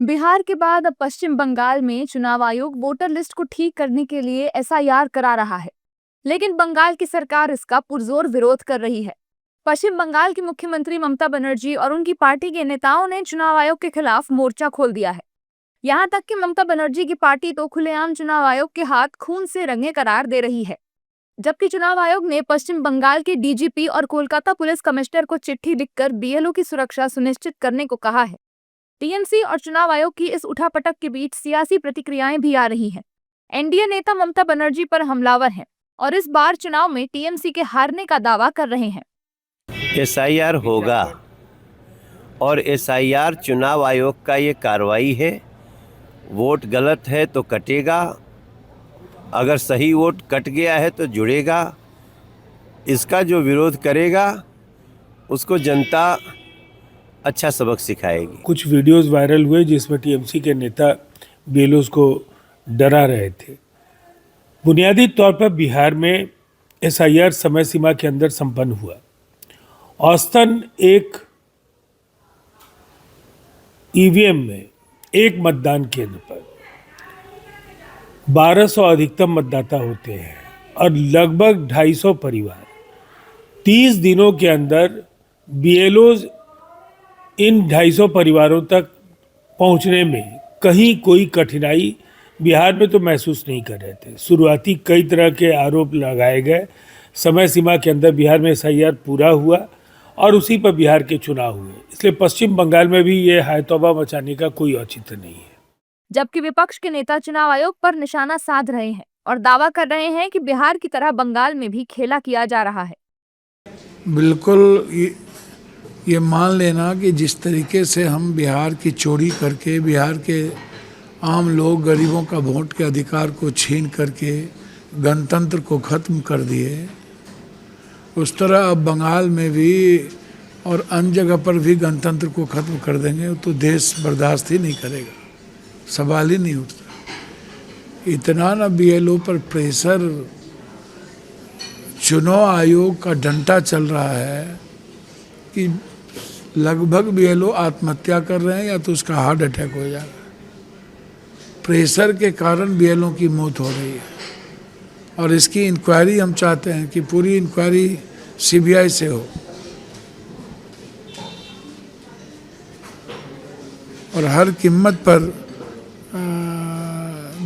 बिहार के बाद अब पश्चिम बंगाल में चुनाव आयोग वोटर लिस्ट को ठीक करने के लिए एसआईआर करा रहा है, लेकिन बंगाल की सरकार इसका पुरजोर विरोध कर रही है। पश्चिम बंगाल की मुख्यमंत्री ममता बनर्जी और उनकी पार्टी के नेताओं ने चुनाव आयोग के खिलाफ मोर्चा खोल दिया है। यहाँ तक कि ममता बनर्जी की पार्टी तो खुलेआम चुनाव आयोग के हाथ खून से रंगे करार दे रही है, जबकि चुनाव आयोग ने पश्चिम बंगाल के डीजीपी और कोलकाता पुलिस कमिश्नर को चिट्ठी लिखकर बीएलओ की सुरक्षा सुनिश्चित करने को कहा है। टीएमसी और चुनाव आयोग की इस उठापटक के बीच सियासी प्रतिक्रियाएं भी आ रही हैं। एनडीए नेता ममता बनर्जी पर हमलावर हैं और इस बार चुनाव में टीएमसी के हारने का दावा कर रहे हैं। एसआईआर होगा और एसआईआर चुनाव आयोग का ये कार्रवाई है। वोट गलत है तो कटेगा, अगर सही वोट कट गया है तो जुड़ेगा। इसका जो विरोध करेगा उसको जनता अच्छा सबक सिखाएगी। कुछ वीडियोस वायरल हुए जिसमें टीएमसी के नेता बीएलओ को डरा रहे थे। बुनियादी तौर पर बिहार में एसआईआर समय सीमा के अंदर संपन्न हुआ। औसतन एक ईवीएम में एक मतदान केंद्र पर 1200 अधिकतम मतदाता होते हैं और लगभग 250 परिवार। 30 दिनों के अंदर बीएलओ इन 250 परिवारों तक पहुंचने में कहीं कोई कठिनाई बिहार में तो महसूस नहीं कर रहे थे। शुरुआती कई तरह के आरोप लगाए गए। समय सीमा के अंदर बिहार में एसआईआर पूरा हुआ और उसी पर बिहार के चुनाव हुए, इसलिए पश्चिम बंगाल में भी ये हाय तौबा मचाने का कोई औचित्य नहीं है। जबकि विपक्ष के नेता चुनाव आयोग पर निशाना साध रहे हैं और दावा कर रहे हैं कि बिहार की तरह बंगाल में भी खेला किया जा रहा है। बिल्कुल ये मान लेना कि जिस तरीके से हम बिहार की चोरी करके बिहार के आम लोग गरीबों का वोट के अधिकार को छीन करके गणतंत्र को ख़त्म कर दिए, उस तरह अब बंगाल में भी और अन्य जगह पर भी गणतंत्र को ख़त्म कर देंगे तो देश बर्दाश्त ही नहीं करेगा, सवाल ही नहीं उठता। इतना ना बीएलओ पर प्रेशर, चुनाव आयोग का डंटा चल रहा है कि लगभग बीएलओ आत्महत्या कर रहे हैं या तो उसका हार्ट अटैक हो जा रहा है। प्रेशर के कारण बीएलओ की मौत हो रही है और इसकी इंक्वायरी हम चाहते हैं कि पूरी इंक्वायरी सीबीआई से हो और हर कीमत पर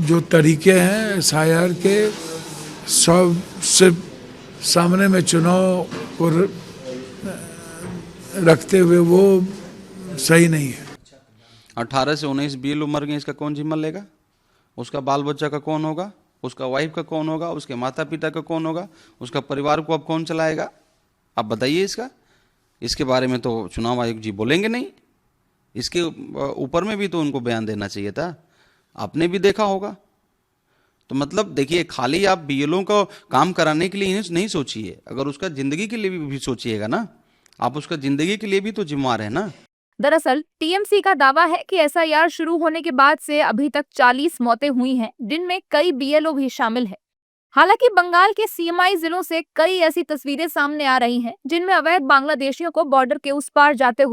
जो तरीके हैं एसआईआर के सब सिर्फ सामने में चुनाव को रखते हुए वो सही नहीं है। 18 से 19 बीएलओ मर गए, इसका कौन जिम्मा लेगा? उसका बाल बच्चा का कौन होगा? उसका वाइफ का कौन होगा? उसके माता पिता का कौन होगा? उसका परिवार को अब कौन चलाएगा? आप बताइए इसके बारे में तो चुनाव आयोग जी बोलेंगे नहीं। इसके ऊपर में भी तो उनको बयान देना चाहिए था, आपने भी देखा होगा। तो मतलब देखिए, खाली आप बीएलओ को काम कराने के लिए नहीं सोचिए, अगर उसका जिंदगी के लिए भी सोचिएगा ना, आप उसका जिंदगी के लिए भी तो जिम्मेदार है ना। दरअसल टीएमसी का दावा है कि एसआईआर शुरू होने के बाद से अभी तक 40 मौतें हुई हैं, जिनमें कई बीएलओ भी शामिल हैं। हालांकि बंगाल के सीएमआई जिलों से कई ऐसी तस्वीरें सामने आ रही हैं जिनमें अवैध बांग्लादेशियों को बॉर्डर के उस पार जाते हुए